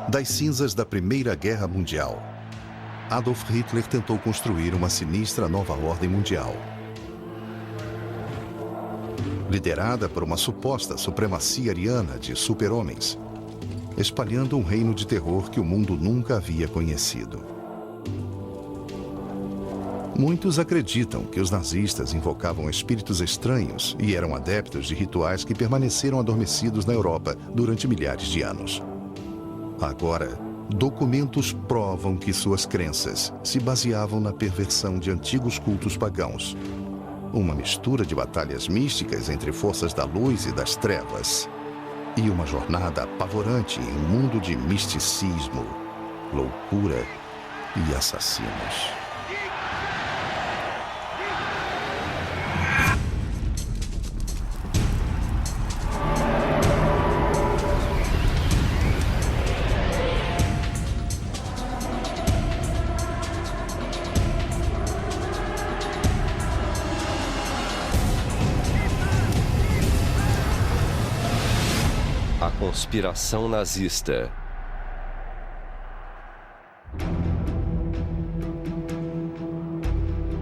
Das cinzas da Primeira Guerra Mundial, Adolf Hitler tentou construir uma sinistra nova ordem mundial. Liderada por uma suposta supremacia ariana de super-homens, espalhando um reino de terror que o mundo nunca havia conhecido. Muitos acreditam que os nazistas invocavam espíritos estranhos e eram adeptos de rituais que permaneceram adormecidos na Europa durante milhares de anos. Agora, documentos provam que suas crenças se baseavam na perversão de antigos cultos pagãos. Uma mistura de batalhas místicas entre forças da luz e das trevas. E uma jornada apavorante em um mundo de misticismo, loucura e assassinos. Conspiração nazista.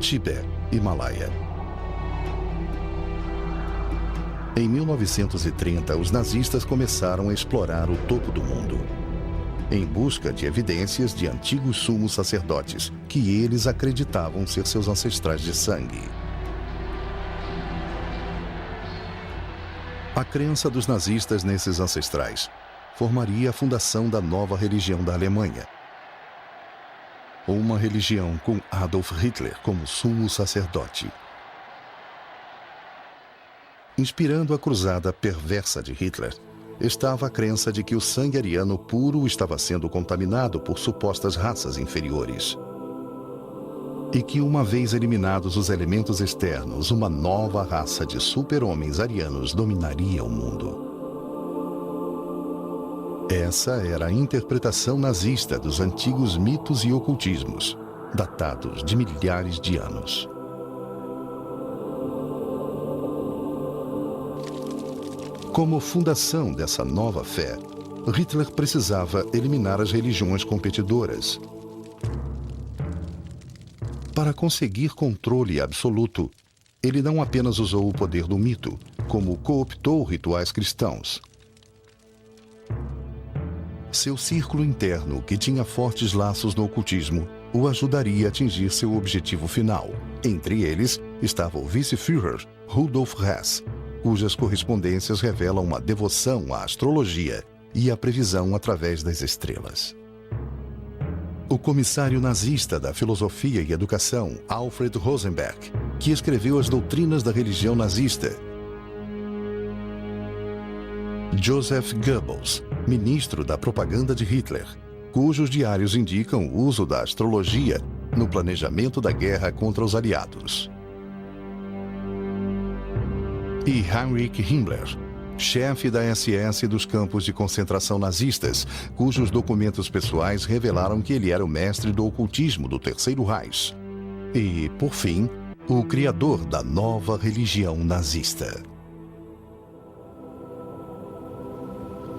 Tibete, Himalaia. Em 1930, os nazistas começaram a explorar o topo do mundo, em busca de evidências de antigos sumos sacerdotes que eles acreditavam ser seus ancestrais de sangue. A crença dos nazistas nesses ancestrais formaria a fundação da nova religião da Alemanha. Uma religião com Adolf Hitler como sumo sacerdote. Inspirando a cruzada perversa de Hitler, estava a crença de que o sangue ariano puro estava sendo contaminado por supostas raças inferiores. E que, uma vez eliminados os elementos externos, uma nova raça de super-homens arianos dominaria o mundo. Essa era a interpretação nazista dos antigos mitos e ocultismos, datados de milhares de anos. Como fundação dessa nova fé, Hitler precisava eliminar as religiões competidoras. Para conseguir controle absoluto, ele não apenas usou o poder do mito, como cooptou rituais cristãos. Seu círculo interno, que tinha fortes laços no ocultismo, o ajudaria a atingir seu objetivo final. Entre eles estava o vice-führer Rudolf Hess, cujas correspondências revelam uma devoção à astrologia e à previsão através das estrelas. O comissário nazista da filosofia e educação, Alfred Rosenberg, que escreveu as doutrinas da religião nazista. Joseph Goebbels, ministro da propaganda de Hitler, cujos diários indicam o uso da astrologia no planejamento da guerra contra os aliados. E Heinrich Himmler, chefe da SS dos campos de concentração nazistas, cujos documentos pessoais revelaram que ele era o mestre do ocultismo do Terceiro Reich. E, por fim, o criador da nova religião nazista.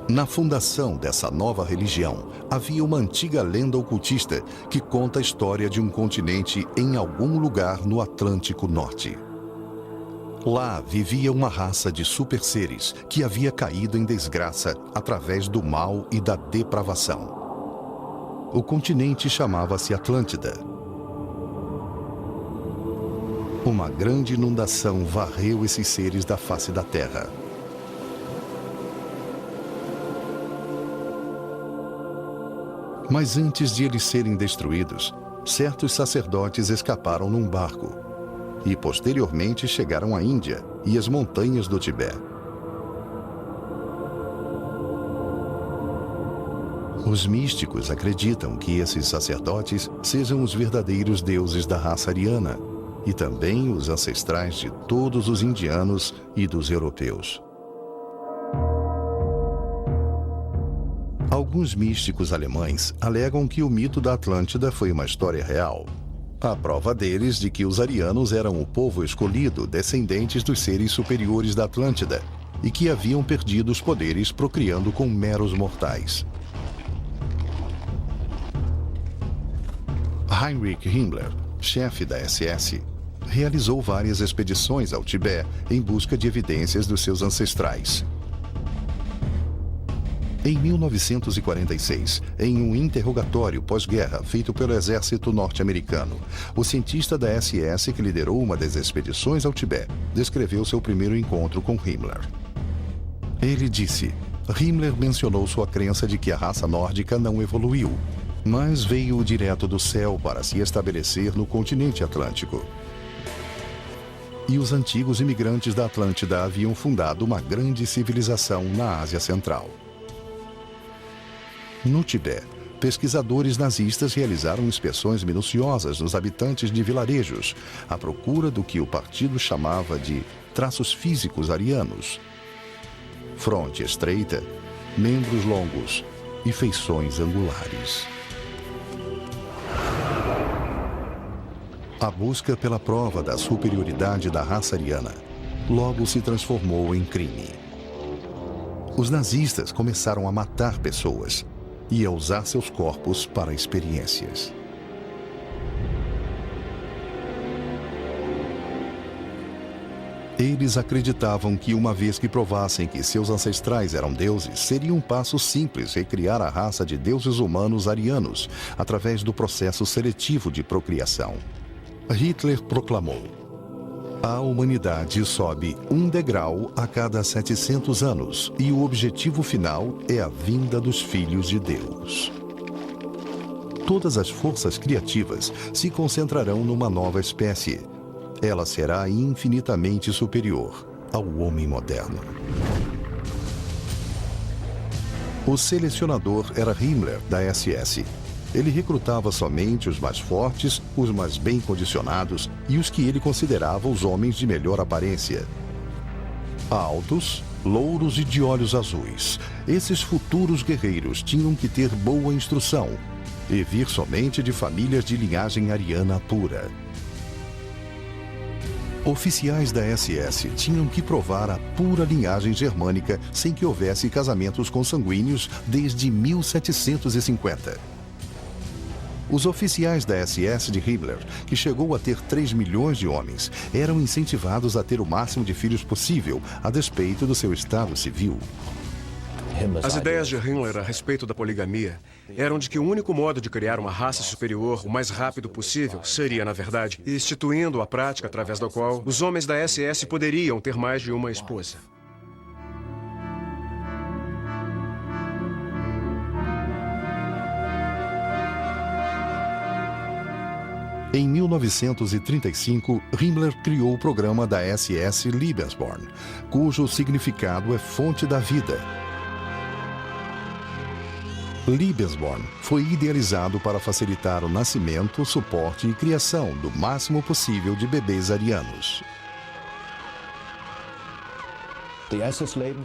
Na fundação dessa nova religião, havia uma antiga lenda ocultista que conta a história de um continente em algum lugar no Atlântico Norte. Lá vivia uma raça de super-seres que havia caído em desgraça através do mal e da depravação. O continente chamava-se Atlântida. Uma grande inundação varreu esses seres da face da terra. Mas antes de eles serem destruídos, certos sacerdotes escaparam num barco e posteriormente chegaram à Índia e às montanhas do Tibete. Os místicos acreditam que esses sacerdotes sejam os verdadeiros deuses da raça ariana e também os ancestrais de todos os indianos e dos europeus. Alguns místicos alemães alegam que o mito da Atlântida foi uma história real. A prova deles de que os arianos eram o povo escolhido, descendentes dos seres superiores da Atlântida, e que haviam perdido os poderes procriando com meros mortais. Heinrich Himmler, chefe da SS, realizou várias expedições ao Tibete em busca de evidências dos seus ancestrais. Em 1946, em um interrogatório pós-guerra feito pelo exército norte-americano, o cientista da SS que liderou uma das expedições ao Tibete descreveu seu primeiro encontro com Himmler. Ele disse: Himmler mencionou sua crença de que a raça nórdica não evoluiu, mas veio direto do céu para se estabelecer no continente atlântico. E os antigos imigrantes da Atlântida haviam fundado uma grande civilização na Ásia Central. No Tibete, pesquisadores nazistas realizaram inspeções minuciosas nos habitantes de vilarejos, à procura do que o partido chamava de traços físicos arianos: fronte estreita, membros longos e feições angulares. A busca pela prova da superioridade da raça ariana logo se transformou em crime. Os nazistas começaram a matar pessoas e a usar seus corpos para experiências. Eles acreditavam que, uma vez que provassem que seus ancestrais eram deuses, seria um passo simples recriar a raça de deuses humanos arianos através do processo seletivo de procriação. Hitler proclamou: a humanidade sobe um degrau a cada 700 anos e o objetivo final é a vinda dos filhos de Deus. Todas as forças criativas se concentrarão numa nova espécie. Ela será infinitamente superior ao homem moderno. O selecionador era Himmler, da SS. Ele recrutava somente os mais fortes, os mais bem condicionados e os que ele considerava os homens de melhor aparência. Altos, louros e de olhos azuis, esses futuros guerreiros tinham que ter boa instrução e vir somente de famílias de linhagem ariana pura. Oficiais da SS tinham que provar a pura linhagem germânica sem que houvesse casamentos consanguíneos desde 1750. Os oficiais da SS de Himmler, que chegou a ter 3 milhões de homens, eram incentivados a ter o máximo de filhos possível, a despeito do seu estado civil. As ideias de Himmler a respeito da poligamia eram de que o único modo de criar uma raça superior o mais rápido possível seria, na verdade, instituindo a prática através da qual os homens da SS poderiam ter mais de uma esposa. Em 1935, Himmler criou o programa da SS Lebensborn, cujo significado é fonte da vida. Lebensborn foi idealizado para facilitar o nascimento, suporte e criação do máximo possível de bebês arianos.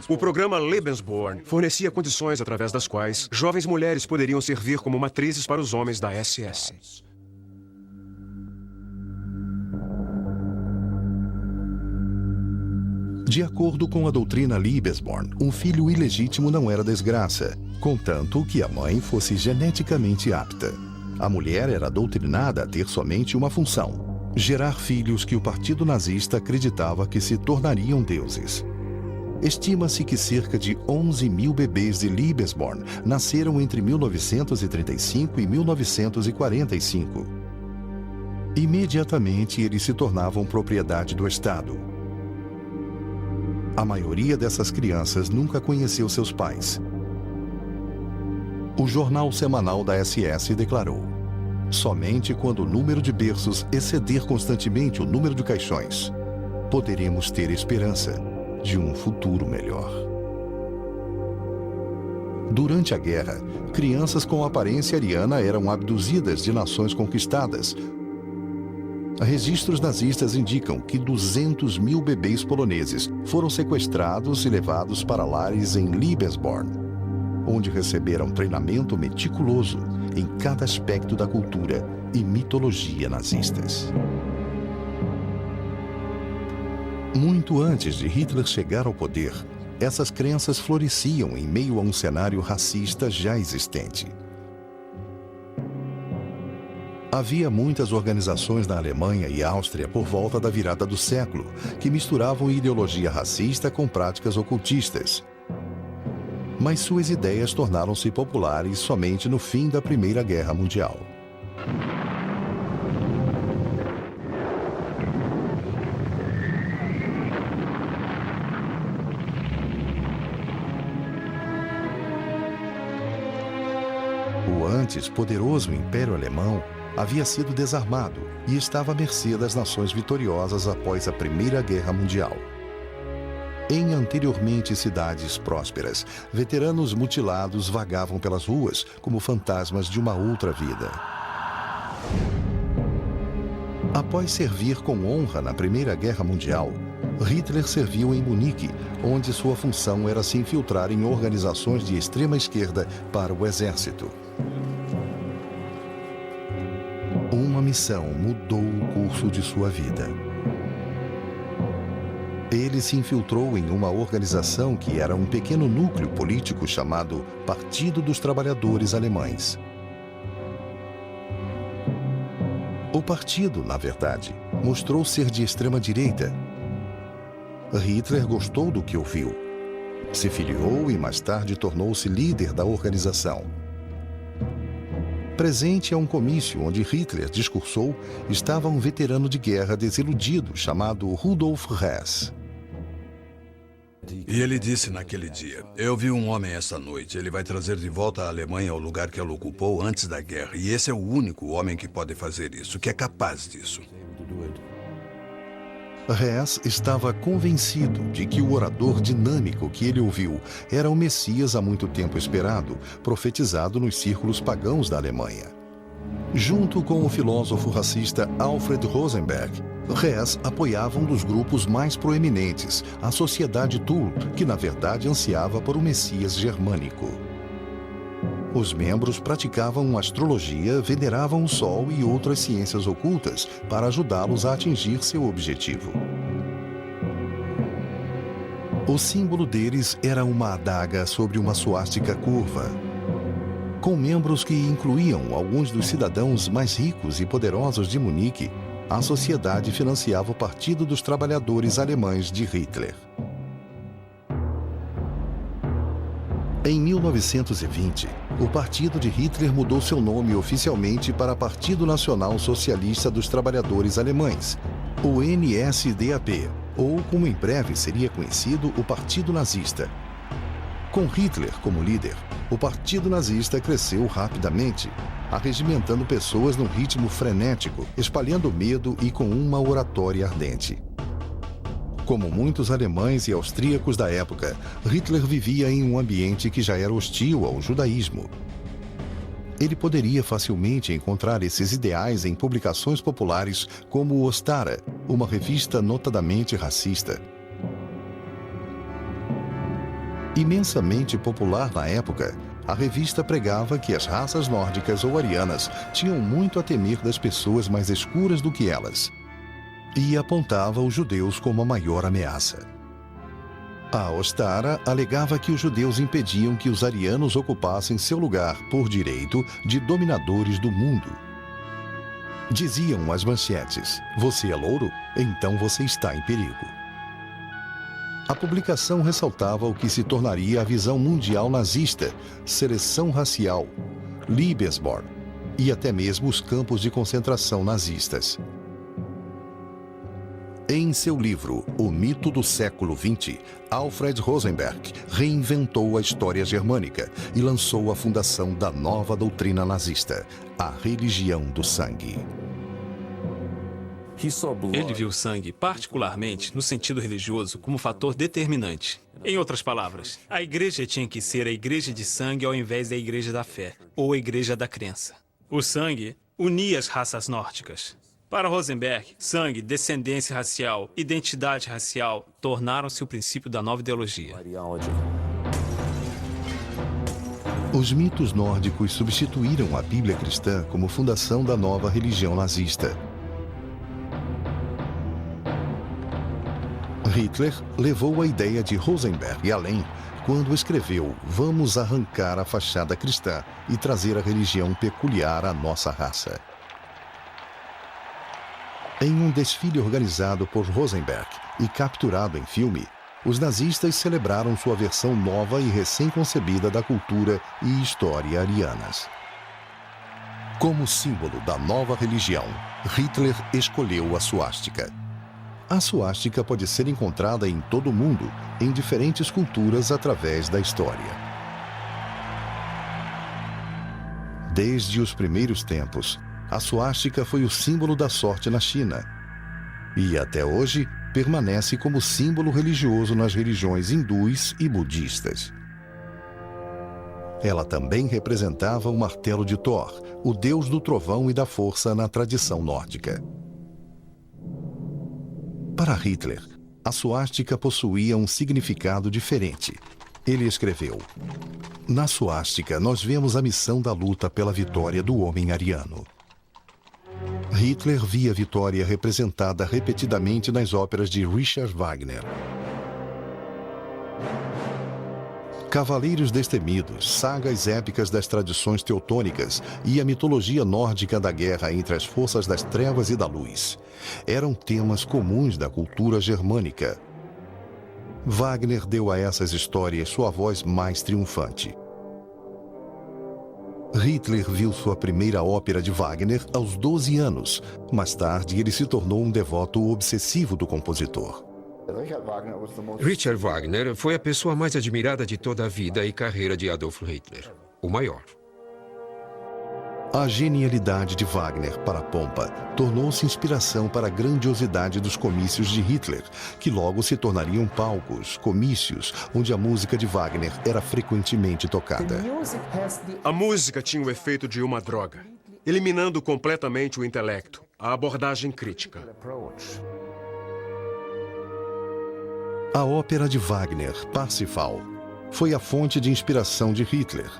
O programa Lebensborn fornecia condições através das quais jovens mulheres poderiam servir como matrizes para os homens da SS. De acordo com a doutrina Lebensborn, um filho ilegítimo não era desgraça, contanto que a mãe fosse geneticamente apta. A mulher era doutrinada a ter somente uma função: gerar filhos que o partido nazista acreditava que se tornariam deuses. Estima-se que cerca de 11 mil bebês de Lebensborn nasceram entre 1935 e 1945. Imediatamente, eles se tornavam propriedade do Estado. A maioria dessas crianças nunca conheceu seus pais. O jornal semanal da SS declarou: somente quando o número de berços exceder constantemente o número de caixões, poderemos ter esperança de um futuro melhor. Durante a guerra, crianças com aparência ariana eram abduzidas de nações conquistadas. Registros nazistas indicam que 200 mil bebês poloneses foram sequestrados e levados para lares em Lebensborn, onde receberam treinamento meticuloso em cada aspecto da cultura e mitologia nazistas. Muito antes de Hitler chegar ao poder, essas crenças floresciam em meio a um cenário racista já existente. Havia muitas organizações na Alemanha e Áustria por volta da virada do século que misturavam ideologia racista com práticas ocultistas. Mas suas ideias tornaram-se populares somente no fim da Primeira Guerra Mundial. O antes poderoso Império Alemão havia sido desarmado e estava à mercê das nações vitoriosas após a Primeira Guerra Mundial. Em anteriormente cidades prósperas, veteranos mutilados vagavam pelas ruas como fantasmas de uma outra vida. Após servir com honra na Primeira Guerra Mundial, Hitler serviu em Munique, onde sua função era se infiltrar em organizações de extrema esquerda para o exército. Uma missão mudou o curso de sua vida. Ele se infiltrou em uma organização que era um pequeno núcleo político chamado Partido dos Trabalhadores Alemães. O partido, na verdade, mostrou ser de extrema-direita. Hitler gostou do que ouviu. Se filiou e mais tarde tornou-se líder da organização. Presente a um comício onde Hitler discursou, estava um veterano de guerra desiludido chamado Rudolf Hess. E ele disse naquele dia: eu vi um homem essa noite, ele vai trazer de volta a Alemanha ao lugar que ela ocupou antes da guerra. E esse é o único homem que pode fazer isso, que é capaz disso. Hess estava convencido de que o orador dinâmico que ele ouviu era o Messias há muito tempo esperado, profetizado nos círculos pagãos da Alemanha. Junto com o filósofo racista Alfred Rosenberg, Hess apoiava um dos grupos mais proeminentes, a Sociedade Thule, que na verdade ansiava por um Messias germânico. Os membros praticavam astrologia, veneravam o sol e outras ciências ocultas para ajudá-los a atingir seu objetivo. O símbolo deles era uma adaga sobre uma suástica curva. Com membros que incluíam alguns dos cidadãos mais ricos e poderosos de Munique, a sociedade financiava o Partido dos Trabalhadores Alemães de Hitler. Em 1920, o partido de Hitler mudou seu nome oficialmente para Partido Nacional Socialista dos Trabalhadores Alemães, o NSDAP, ou como em breve seria conhecido, o Partido Nazista. Com Hitler como líder, o Partido Nazista cresceu rapidamente, arregimentando pessoas num ritmo frenético, espalhando medo e com uma oratória ardente. Como muitos alemães e austríacos da época, Hitler vivia em um ambiente que já era hostil ao judaísmo. Ele poderia facilmente encontrar esses ideais em publicações populares como o Ostara, uma revista notadamente racista. Imensamente popular na época, a revista pregava que as raças nórdicas ou arianas tinham muito a temer das pessoas mais escuras do que elas, e apontava os judeus como a maior ameaça. A Ostara alegava que os judeus impediam que os arianos ocupassem seu lugar por direito de dominadores do mundo. Diziam as manchetes: "Você é louro? Então você está em perigo." A publicação ressaltava o que se tornaria a visão mundial nazista, seleção racial, Liebesborn e até mesmo os campos de concentração nazistas. Em seu livro O Mito do Século XX, Alfred Rosenberg reinventou a história germânica e lançou a fundação da nova doutrina nazista, a religião do sangue. Ele viu o sangue, particularmente no sentido religioso, como fator determinante. Em outras palavras, a igreja tinha que ser a igreja de sangue ao invés da igreja da fé, ou a igreja da crença. O sangue unia as raças nórdicas. Para Rosenberg, sangue, descendência racial, identidade racial tornaram-se o princípio da nova ideologia. Os mitos nórdicos substituíram a Bíblia cristã como fundação da nova religião nazista. Hitler levou a ideia de Rosenberg além quando escreveu: "Vamos arrancar a fachada cristã e trazer a religião peculiar à nossa raça." Em um desfile organizado por Rosenberg e capturado em filme, os nazistas celebraram sua versão nova e recém-concebida da cultura e história arianas. Como símbolo da nova religião, Hitler escolheu a suástica. A suástica pode ser encontrada em todo o mundo, em diferentes culturas através da história. Desde os primeiros tempos, a suástica foi o símbolo da sorte na China. E até hoje, permanece como símbolo religioso nas religiões hindus e budistas. Ela também representava o martelo de Thor, o deus do trovão e da força na tradição nórdica. Para Hitler, a suástica possuía um significado diferente. Ele escreveu: "Na suástica, nós vemos a missão da luta pela vitória do homem ariano." Hitler via a vitória representada repetidamente nas óperas de Richard Wagner. Cavaleiros destemidos, sagas épicas das tradições teutônicas e a mitologia nórdica da guerra entre as forças das trevas e da luz eram temas comuns da cultura germânica. Wagner deu a essas histórias sua voz mais triunfante. Hitler viu sua primeira ópera de Wagner aos 12 anos. Mais tarde, ele se tornou um devoto obsessivo do compositor. Richard Wagner foi a pessoa mais admirada de toda a vida e carreira de Adolf Hitler, o maior. A genialidade de Wagner para a pompa tornou-se inspiração para a grandiosidade dos comícios de Hitler, que logo se tornariam palcos, comícios, onde a música de Wagner era frequentemente tocada. A música tinha o efeito de uma droga, eliminando completamente o intelecto, a abordagem crítica. A ópera de Wagner, Parsifal, foi a fonte de inspiração de Hitler.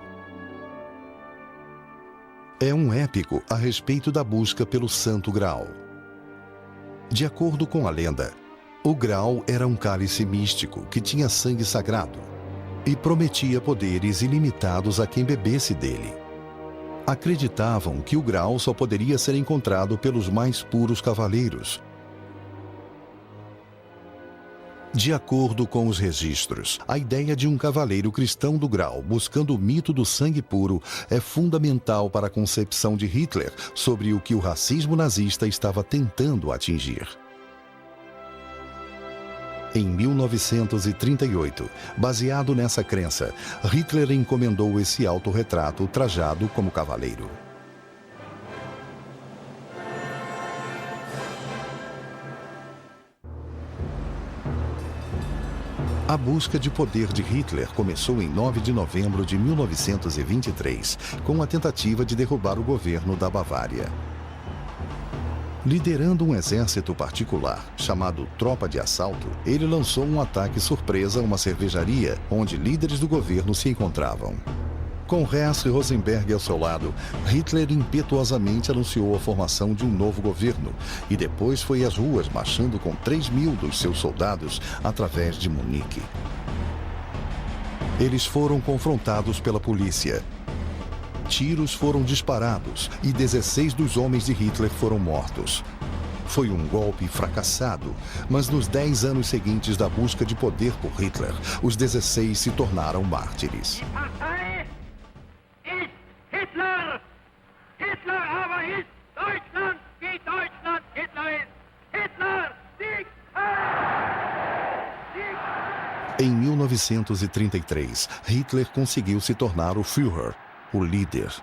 É um épico a respeito da busca pelo Santo Graal. De acordo com a lenda, o Graal era um cálice místico que tinha sangue sagrado e prometia poderes ilimitados a quem bebesse dele. Acreditavam que o Graal só poderia ser encontrado pelos mais puros cavaleiros. De acordo com os registros, a ideia de um cavaleiro cristão do Graal buscando o mito do sangue puro é fundamental para a concepção de Hitler sobre o que o racismo nazista estava tentando atingir. Em 1938, baseado nessa crença, Hitler encomendou esse autorretrato trajado como cavaleiro. A busca de poder de Hitler começou em 9 de novembro de 1923, com a tentativa de derrubar o governo da Bavária. Liderando um exército particular, chamado Tropa de Assalto, ele lançou um ataque surpresa a uma cervejaria, onde líderes do governo se encontravam. Com Hess e Rosenberg ao seu lado, Hitler impetuosamente anunciou a formação de um novo governo e depois foi às ruas marchando com 3.000 dos seus soldados através de Munique. Eles foram confrontados pela polícia. Tiros foram disparados e 16 dos homens de Hitler foram mortos. Foi um golpe fracassado, mas nos 10 anos seguintes da busca de poder por Hitler, os 16 se tornaram mártires. Em 1933, Hitler conseguiu se tornar o Führer, o líder.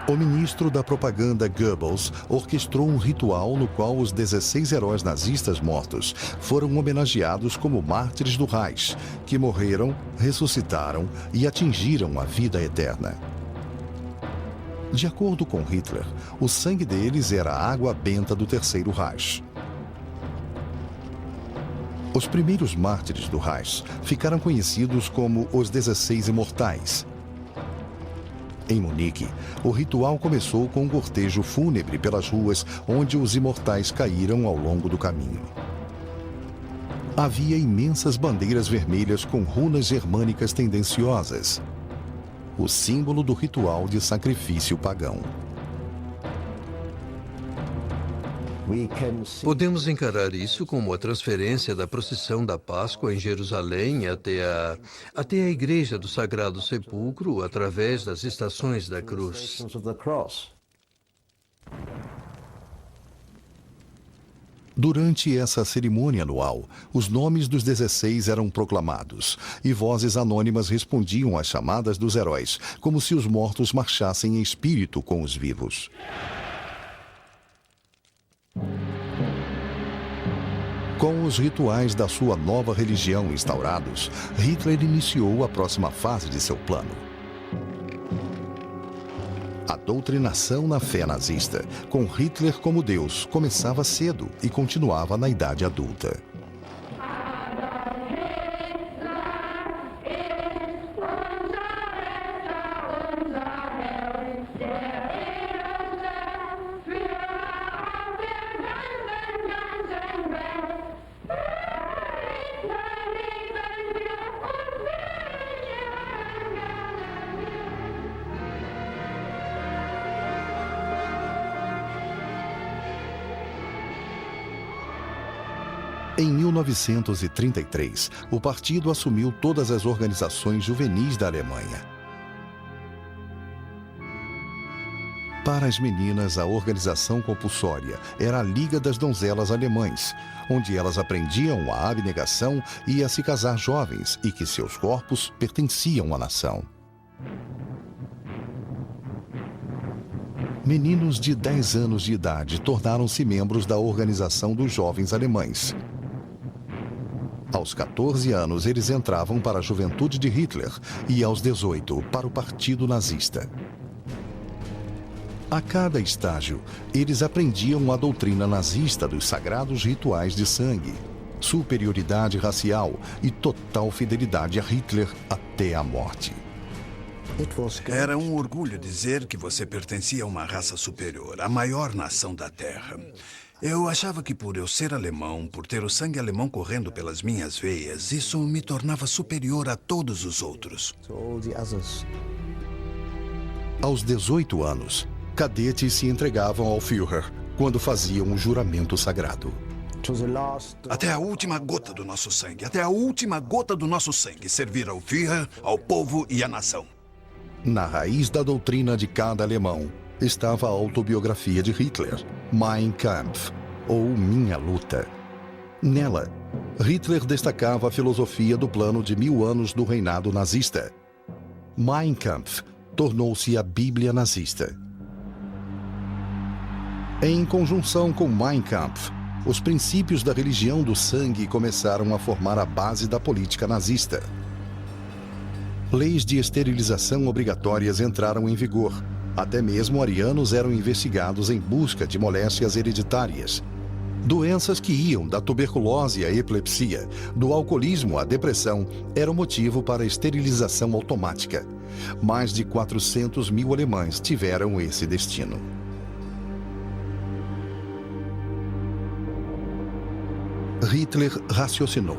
O ministro da propaganda Goebbels orquestrou um ritual no qual os 16 heróis nazistas mortos foram homenageados como mártires do Reich, que morreram, ressuscitaram e atingiram a vida eterna. De acordo com Hitler, o sangue deles era a água benta do Terceiro Reich. Os primeiros mártires do Reich ficaram conhecidos como os 16 Imortais. Em Munique, o ritual começou com um cortejo fúnebre pelas ruas onde os imortais caíram ao longo do caminho. Havia imensas bandeiras vermelhas com runas germânicas tendenciosas, o símbolo do ritual de sacrifício pagão. Podemos encarar isso como a transferência da procissão da Páscoa em Jerusalém até a Igreja do Sagrado Sepulcro através das estações da cruz. Durante essa cerimônia anual, os nomes dos 16 eram proclamados e vozes anônimas respondiam às chamadas dos heróis, como se os mortos marchassem em espírito com os vivos. Com os rituais da sua nova religião instaurados, Hitler iniciou a próxima fase de seu plano. A doutrinação na fé nazista, com Hitler como Deus, começava cedo e continuava na idade adulta. Em 1933, o partido assumiu todas as organizações juvenis da Alemanha. Para as meninas, a organização compulsória era a Liga das Donzelas Alemãs, onde elas aprendiam a abnegação e a se casar jovens e que seus corpos pertenciam à nação. Meninos de 10 anos de idade tornaram-se membros da Organização dos Jovens Alemães. Aos 14 anos, eles entravam para a juventude de Hitler e, aos 18, para o Partido Nazista. A cada estágio, eles aprendiam a doutrina nazista dos sagrados rituais de sangue, superioridade racial e total fidelidade a Hitler até a morte. Era um orgulho dizer que você pertencia a uma raça superior, a maior nação da Terra. Eu achava que por eu ser alemão, por ter o sangue alemão correndo pelas minhas veias, isso me tornava superior a todos os outros. Aos 18 anos, cadetes se entregavam ao Führer quando faziam um juramento sagrado. Até a última gota do nosso sangue, até a última gota do nosso sangue, servir ao Führer, ao povo e à nação. Na raiz da doutrina de cada alemão estava a autobiografia de Hitler, Mein Kampf, ou Minha Luta. Nela, Hitler destacava a filosofia do plano de 1000 anos do reinado nazista. Mein Kampf tornou-se a Bíblia nazista. Em conjunção com Mein Kampf, os princípios da religião do sangue começaram a formar a base da política nazista. Leis de esterilização obrigatórias entraram em vigor. Até mesmo arianos eram investigados em busca de moléstias hereditárias. Doenças que iam da tuberculose à epilepsia, do alcoolismo à depressão, eram motivo para a esterilização automática. Mais de 400 mil alemães tiveram esse destino. Hitler raciocinou.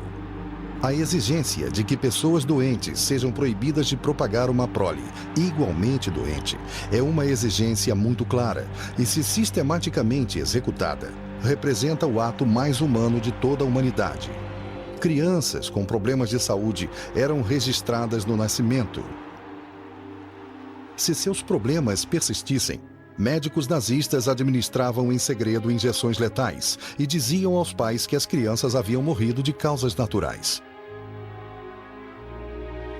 A exigência de que pessoas doentes sejam proibidas de propagar uma prole igualmente doente é uma exigência muito clara e, se sistematicamente executada, representa o ato mais humano de toda a humanidade. Crianças com problemas de saúde eram registradas no nascimento. Se seus problemas persistissem, médicos nazistas administravam em segredo injeções letais e diziam aos pais que as crianças haviam morrido de causas naturais.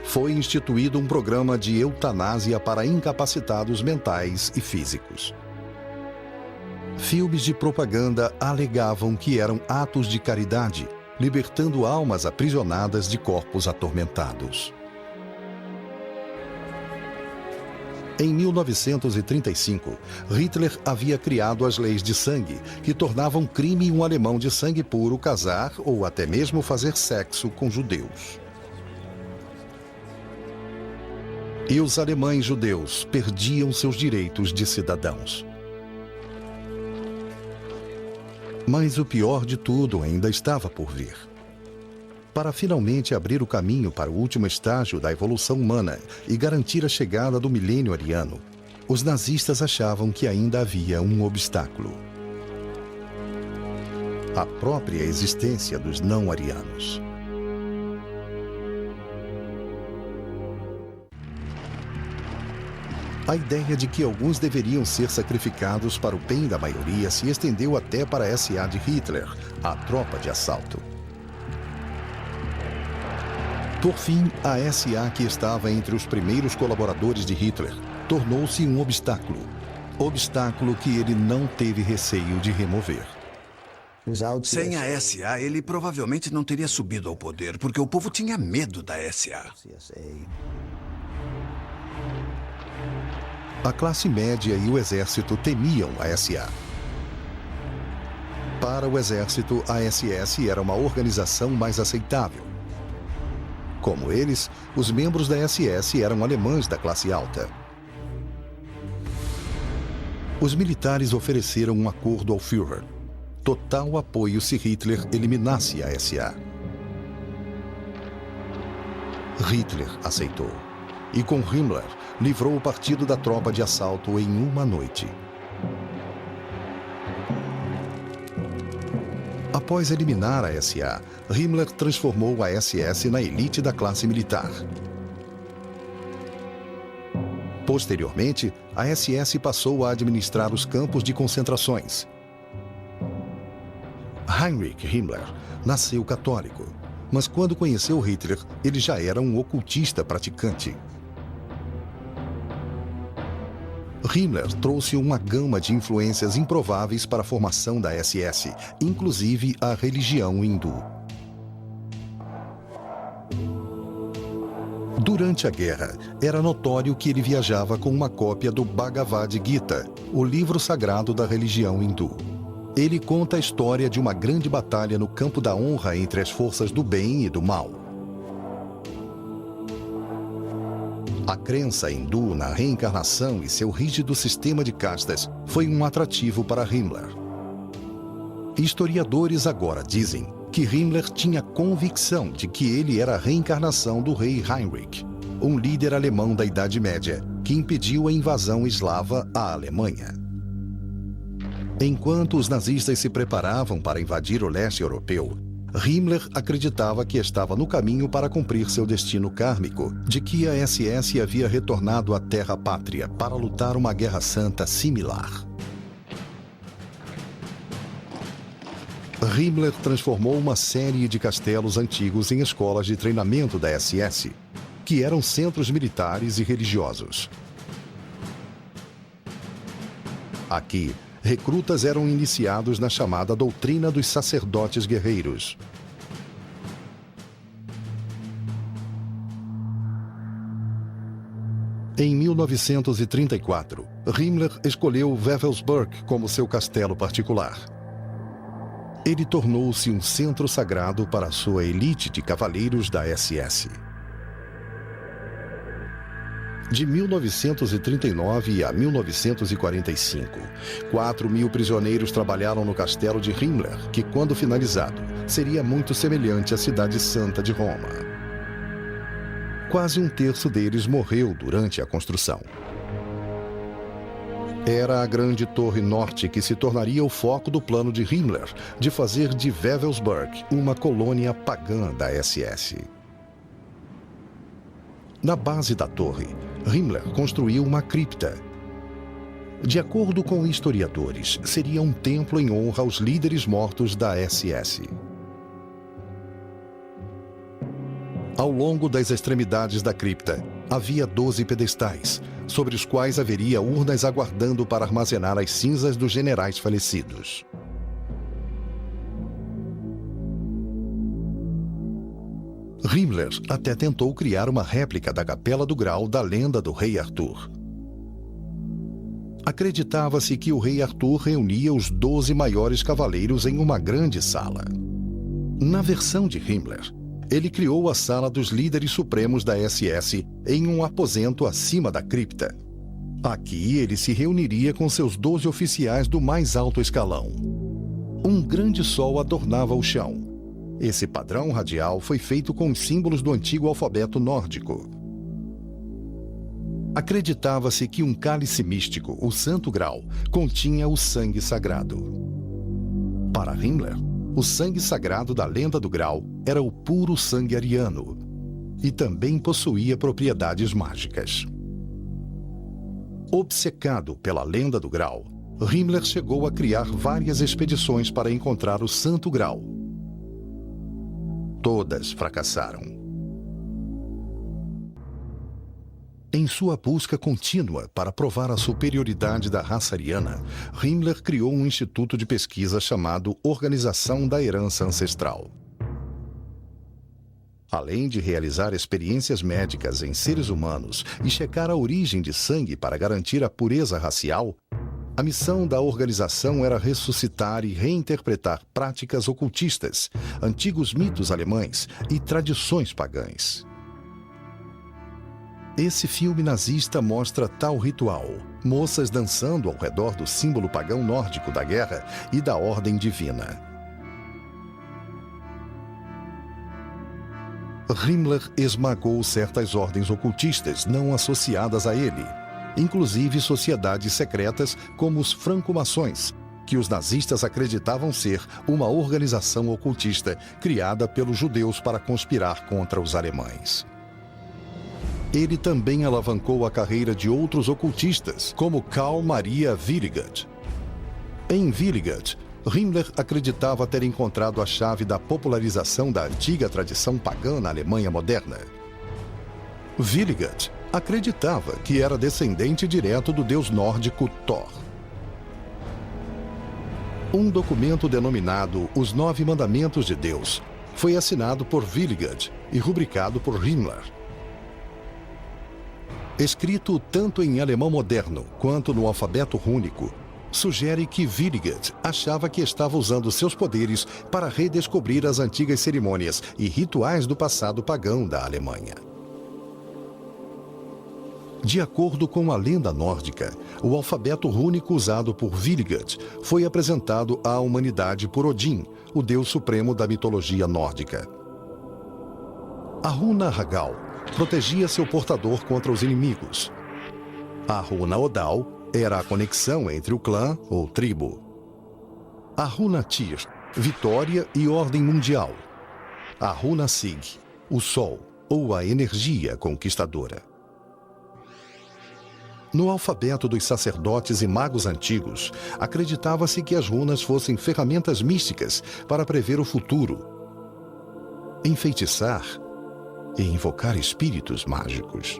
Foi instituído um programa de eutanásia para incapacitados mentais e físicos. Filmes de propaganda alegavam que eram atos de caridade, libertando almas aprisionadas de corpos atormentados. Em 1935, Hitler havia criado as leis de sangue, que tornavam crime um alemão de sangue puro casar ou até mesmo fazer sexo com judeus. E os alemães judeus perdiam seus direitos de cidadãos. Mas o pior de tudo ainda estava por vir. Para finalmente abrir o caminho para o último estágio da evolução humana e garantir a chegada do milênio ariano, os nazistas achavam que ainda havia um obstáculo. a própria existência dos não-arianos. A ideia de que alguns deveriam ser sacrificados para o bem da maioria se estendeu até para a SA de Hitler, a tropa de assalto. Por fim, a SA, que estava entre os primeiros colaboradores de Hitler, tornou-se um obstáculo. Obstáculo que ele não teve receio de remover. Sem a SA, ele provavelmente não teria subido ao poder, porque o povo tinha medo da SA. A classe média e o exército temiam a SA. Para o exército, a SS era uma organização mais aceitável. Como eles, os membros da SS eram alemães da classe alta. Os militares ofereceram um acordo ao Führer. Total apoio se Hitler eliminasse a SA. Hitler aceitou. E com Himmler, livrou o partido da tropa de assalto em uma noite. Após eliminar a SA, Himmler transformou a SS na elite da classe militar. Posteriormente, a SS passou a administrar os campos de concentrações. Heinrich Himmler nasceu católico, mas quando conheceu Hitler, ele já era um ocultista praticante. Himmler trouxe uma gama de influências improváveis para a formação da SS, inclusive a religião hindu. Durante a guerra, era notório que ele viajava com uma cópia do Bhagavad Gita, o livro sagrado da religião hindu. Ele conta a história de uma grande batalha no campo da honra entre as forças do bem e do mal. A crença hindu na reencarnação e seu rígido sistema de castas foi um atrativo para Himmler. Historiadores agora dizem que Himmler tinha convicção de que ele era a reencarnação do rei Heinrich, um líder alemão da Idade Média que impediu a invasão eslava à Alemanha. Enquanto os nazistas se preparavam para invadir o leste europeu, Himmler acreditava que estava no caminho para cumprir seu destino kármico, de que a SS havia retornado à terra-pátria para lutar uma guerra santa similar. Himmler transformou uma série de castelos antigos em escolas de treinamento da SS, que eram centros militares e religiosos. Aqui, recrutas eram iniciados na chamada doutrina dos sacerdotes guerreiros. Em 1934, Himmler escolheu Wewelsburg como seu castelo particular. Ele tornou-se um centro sagrado para a sua elite de cavaleiros da SS. De 1939 a 1945, 4.000 prisioneiros trabalharam no castelo de Himmler, que, quando finalizado, seria muito semelhante à Cidade Santa de Roma. Quase um terço deles morreu durante a construção. Era a grande Torre Norte que se tornaria o foco do plano de Himmler de fazer de Wewelsburg uma colônia pagã da SS. Na base da torre, Himmler construiu uma cripta. De acordo com historiadores, seria um templo em honra aos líderes mortos da SS. Ao longo das extremidades da cripta, havia 12 pedestais, sobre os quais haveria urnas aguardando para armazenar as cinzas dos generais falecidos. Himmler até tentou criar uma réplica da Capela do Grau da lenda do Rei Arthur. Acreditava-se que o Rei Arthur reunia os 12 maiores cavaleiros em uma grande sala. Na versão de Himmler, ele criou a Sala dos Líderes Supremos da SS em um aposento acima da cripta. Aqui ele se reuniria com seus 12 oficiais do mais alto escalão. Um grande sol adornava o chão. Esse padrão radial foi feito com os símbolos do antigo alfabeto nórdico. Acreditava-se que um cálice místico, o Santo Grau, continha o sangue sagrado. Para Himmler, O sangue sagrado da lenda do Graal era o puro sangue ariano e também possuía propriedades mágicas. Obcecado pela lenda do Graal, Himmler chegou a criar várias expedições para encontrar o Santo Graal. Todas fracassaram. Em sua busca contínua para provar a superioridade da raça ariana, Himmler criou um instituto de pesquisa chamado Organização da Herança Ancestral. Além de realizar experiências médicas em seres humanos e checar a origem de sangue para garantir a pureza racial, a missão da organização era ressuscitar e reinterpretar práticas ocultistas, antigos mitos alemães e tradições pagãs. Esse filme nazista mostra tal ritual: moças dançando ao redor do símbolo pagão nórdico da guerra e da ordem divina. Himmler esmagou certas ordens ocultistas não associadas a ele, inclusive sociedades secretas como os franco-maçons, que os nazistas acreditavam ser uma organização ocultista criada pelos judeus para conspirar contra os alemães. Ele também alavancou a carreira de outros ocultistas, como Carl Maria Willigott. Em Willigott, Himmler acreditava ter encontrado a chave da popularização da antiga tradição pagã na Alemanha moderna. Willigott acreditava que era descendente direto do deus nórdico Thor. Um documento denominado Os 9 Mandamentos de Deus foi assinado por Willigott e rubricado por Himmler. Escrito tanto em alemão moderno quanto no alfabeto rúnico, sugere que Willigott achava que estava usando seus poderes para redescobrir as antigas cerimônias e rituais do passado pagão da Alemanha. De acordo com a lenda nórdica, o alfabeto rúnico usado por Willigott foi apresentado à humanidade por Odin, o deus supremo da mitologia nórdica. A runa Hagal protegia seu portador contra os inimigos. A runa Odal era a conexão entre o clã ou tribo. A runa Tyr, vitória e ordem mundial. A runa Sig, o sol ou a energia conquistadora. No alfabeto dos sacerdotes e magos antigos, acreditava-se que as runas fossem ferramentas místicas para prever o futuro, enfeitiçar e invocar espíritos mágicos.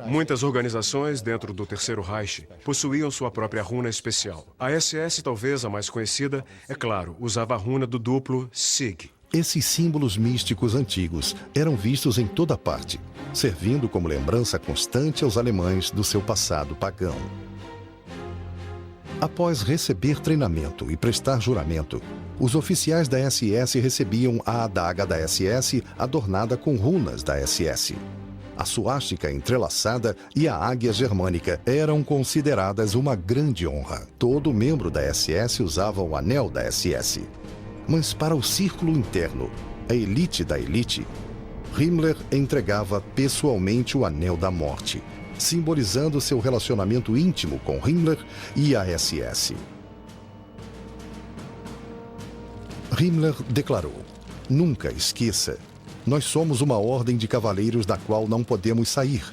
Muitas organizações dentro do Terceiro Reich possuíam sua própria runa especial. A SS, talvez a mais conhecida, é claro, usava a runa do duplo Sig. Esses símbolos místicos antigos eram vistos em toda parte, servindo como lembrança constante aos alemães do seu passado pagão. Após receber treinamento e prestar juramento, os oficiais da SS recebiam a adaga da SS adornada com runas da SS. A suástica entrelaçada e a águia germânica eram consideradas uma grande honra. Todo membro da SS usava o anel da SS. Mas para o círculo interno, a elite da elite, Himmler entregava pessoalmente o anel da morte, simbolizando seu relacionamento íntimo com Himmler e a SS. Himmler declarou: "Nunca esqueça, nós somos uma ordem de cavaleiros da qual não podemos sair,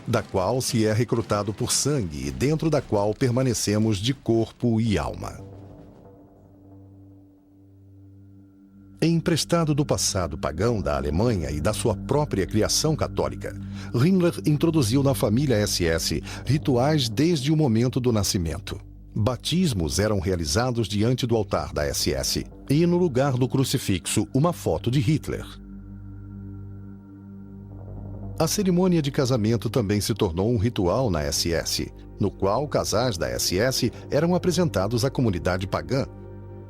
da qual se é recrutado por sangue e dentro da qual permanecemos de corpo e alma." Emprestado do passado pagão da Alemanha e da sua própria criação católica, Himmler introduziu na família SS rituais desde o momento do nascimento. Batismos eram realizados diante do altar da SS e, no lugar do crucifixo, uma foto de Hitler. A cerimônia de casamento também se tornou um ritual na SS, no qual casais da SS eram apresentados à comunidade pagã.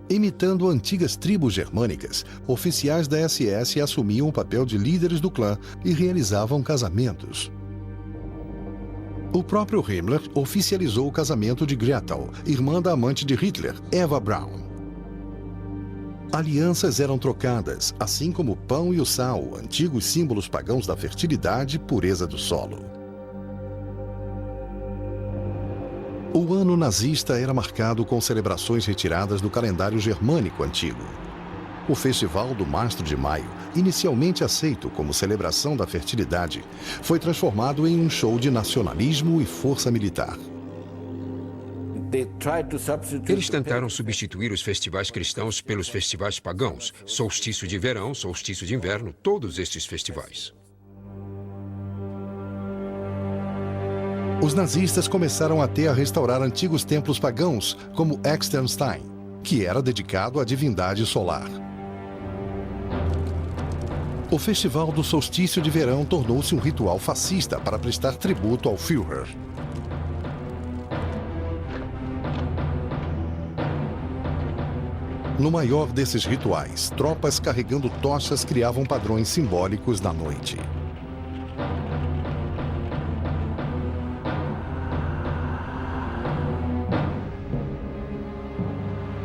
Imitando antigas tribos germânicas, oficiais da SS assumiam o papel de líderes do clã e realizavam casamentos. O próprio Himmler oficializou o casamento de Gretel, irmã da amante de Hitler, Eva Braun. Alianças eram trocadas, assim como o pão e o sal, antigos símbolos pagãos da fertilidade e pureza do solo. O ano nazista era marcado com celebrações retiradas do calendário germânico antigo. O Festival do Mastro de Maio, inicialmente aceito como celebração da fertilidade, foi transformado em um show de nacionalismo e força militar. Eles tentaram substituir os festivais cristãos pelos festivais pagãos, solstício de verão, solstício de inverno, todos estes festivais. Os nazistas começaram até a restaurar antigos templos pagãos, como Externstein, que era dedicado à divindade solar. O Festival do Solstício de Verão tornou-se um ritual fascista para prestar tributo ao Führer. No maior desses rituais, tropas carregando tochas criavam padrões simbólicos na noite.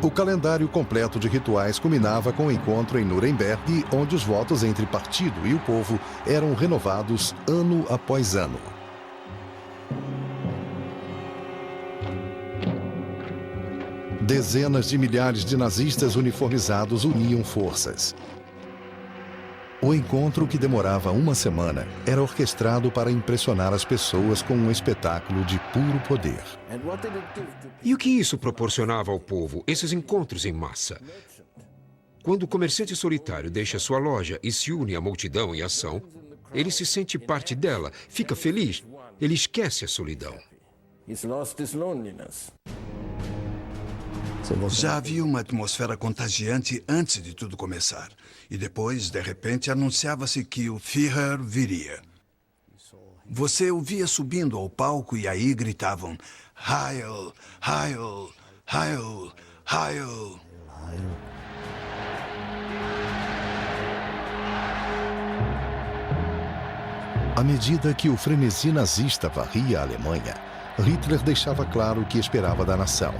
O calendário completo de rituais culminava com o encontro em Nuremberg, onde os votos entre partido e o povo eram renovados ano após ano. Dezenas de milhares de nazistas uniformizados uniam forças. O encontro, que demorava uma semana, era orquestrado para impressionar as pessoas com um espetáculo de puro poder. E o que isso proporcionava ao povo, esses encontros em massa? Quando o comerciante solitário deixa sua loja e se une à multidão em ação, ele se sente parte dela, fica feliz, ele esquece a solidão. Já havia uma atmosfera contagiante antes de tudo começar. E depois, de repente, anunciava-se que o Führer viria. Você o via subindo ao palco e aí gritavam Heil, Heil, Heil, Heil. À medida que o frenesi nazista varria a Alemanha, Hitler deixava claro o que esperava da nação.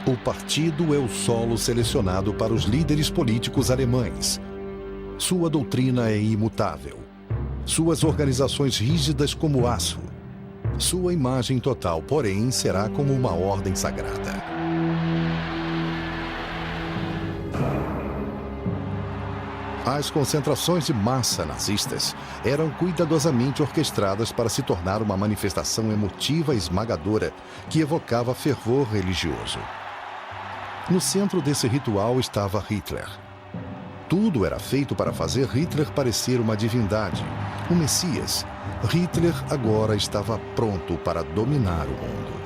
O partido é o solo selecionado para os líderes políticos alemães. Sua doutrina é imutável. Suas organizações rígidas como aço. Sua imagem total, porém, será como uma ordem sagrada. As concentrações de massa nazistas eram cuidadosamente orquestradas para se tornar uma manifestação emotiva e esmagadora que evocava fervor religioso. No centro desse ritual estava Hitler. Tudo era feito para fazer Hitler parecer uma divindade, um Messias. Hitler agora estava pronto para dominar o mundo.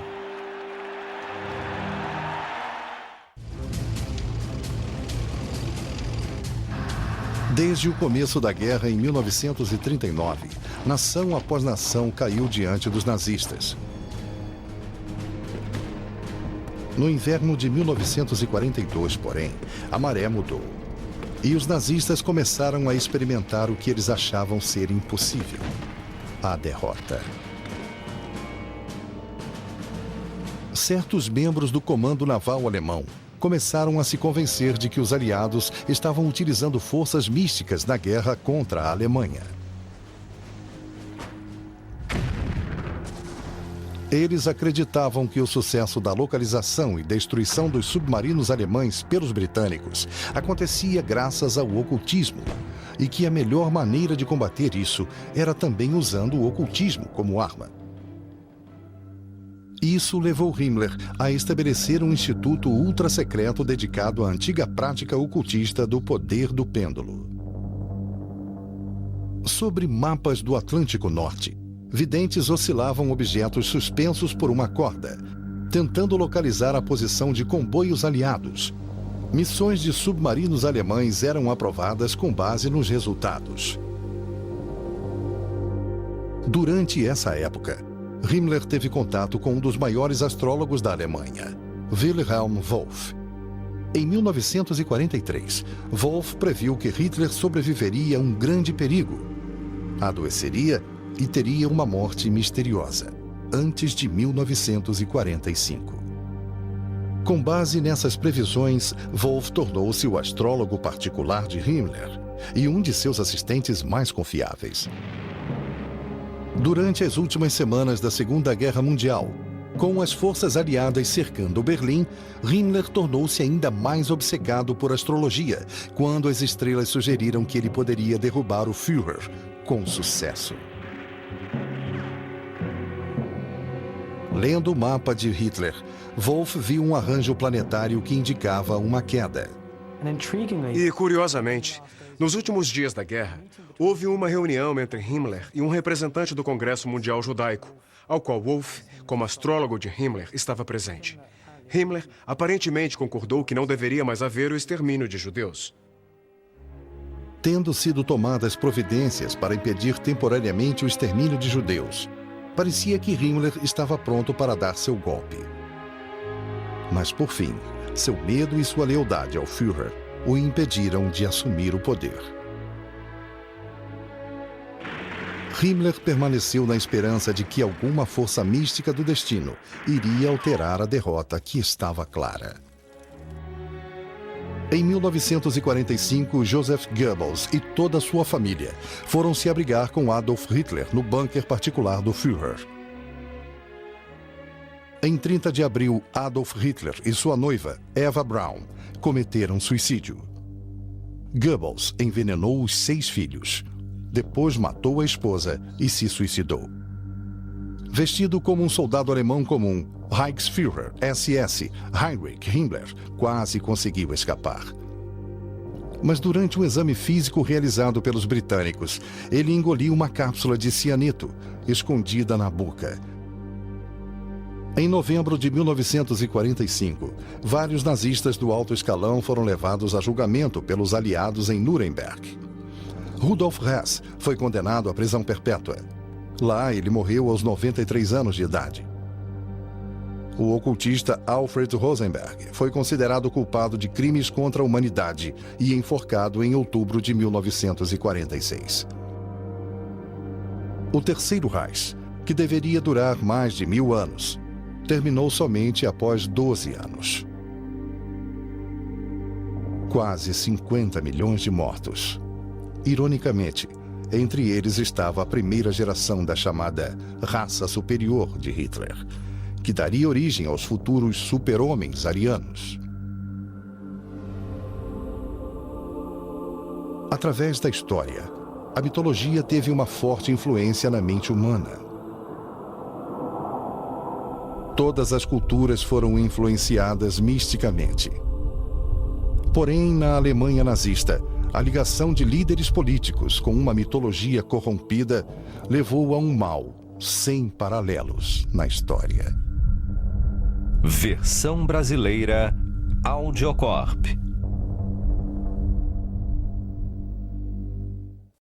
Desde o começo da guerra em 1939, nação após nação caiu diante dos nazistas. No inverno de 1942, porém, a maré mudou. E os nazistas começaram a experimentar o que eles achavam ser impossível: a derrota. Certos membros do comando naval alemão começaram a se convencer de que os aliados estavam utilizando forças místicas na guerra contra a Alemanha. Eles acreditavam que o sucesso da localização e destruição dos submarinos alemães pelos britânicos acontecia graças ao ocultismo, e que a melhor maneira de combater isso era também usando o ocultismo como arma. Isso levou Himmler a estabelecer um instituto ultra-secreto dedicado à antiga prática ocultista do poder do pêndulo. Sobre mapas do Atlântico Norte, videntes oscilavam objetos suspensos por uma corda, tentando localizar a posição de comboios aliados. Missões de submarinos alemães eram aprovadas com base nos resultados. Durante essa época, Himmler teve contato com um dos maiores astrólogos da Alemanha, Wilhelm Wolff. Em 1943, Wolff previu que Hitler sobreviveria a um grande perigo. Adoeceria e teria uma morte misteriosa, antes de 1945. Com base nessas previsões, Wolff tornou-se o astrólogo particular de Himmler e um de seus assistentes mais confiáveis. Durante as últimas semanas da Segunda Guerra Mundial, Com as forças aliadas cercando Berlim, Himmler tornou-se ainda mais obcecado por astrologia, quando as estrelas sugeriram que ele poderia derrubar o Führer, com sucesso. Lendo o mapa de Hitler, Wolff viu um arranjo planetário que indicava uma queda. E, curiosamente, nos últimos dias da guerra, houve uma reunião entre Himmler e um representante do Congresso Mundial Judaico, ao qual Wolff, como astrólogo de Himmler, estava presente. Himmler aparentemente concordou que não deveria mais haver o extermínio de judeus. Tendo sido tomadas providências para impedir temporariamente o extermínio de judeus, parecia que Himmler estava pronto para dar seu golpe. Mas, por fim, seu medo e sua lealdade ao Führer o impediram de assumir o poder. Himmler permaneceu na esperança de que alguma força mística do destino iria alterar a derrota que estava clara. Em 1945, Joseph Goebbels e toda a sua família foram se abrigar com Adolf Hitler no bunker particular do Führer. Em 30 de abril, Adolf Hitler e sua noiva, Eva Braun, cometeram suicídio. Goebbels envenenou os 6 filhos. Depois matou a esposa e se suicidou. Vestido como um soldado alemão comum, Reichsführer SS Heinrich Himmler quase conseguiu escapar. Mas durante um exame físico realizado pelos britânicos, ele engoliu uma cápsula de cianeto escondida na boca. Em novembro de 1945, vários nazistas do alto escalão foram levados a julgamento pelos aliados em Nuremberg. Rudolf Hess foi condenado à prisão perpétua. Lá, ele morreu aos 93 anos de idade. O ocultista Alfred Rosenberg foi considerado culpado de crimes contra a humanidade e enforcado em outubro de 1946. O Terceiro Reich, que deveria durar mais de 1000 anos, terminou somente após 12 anos. Quase 50 milhões de mortos. Ironicamente, entre eles estava a primeira geração da chamada raça superior de Hitler, que daria origem aos futuros super-homens arianos. Através da história, a mitologia teve uma forte influência na mente humana. Todas as culturas foram influenciadas misticamente. Porém, na Alemanha nazista, a ligação de líderes políticos com uma mitologia corrompida levou a um mal sem paralelos na história. Versão brasileira Audiocorp.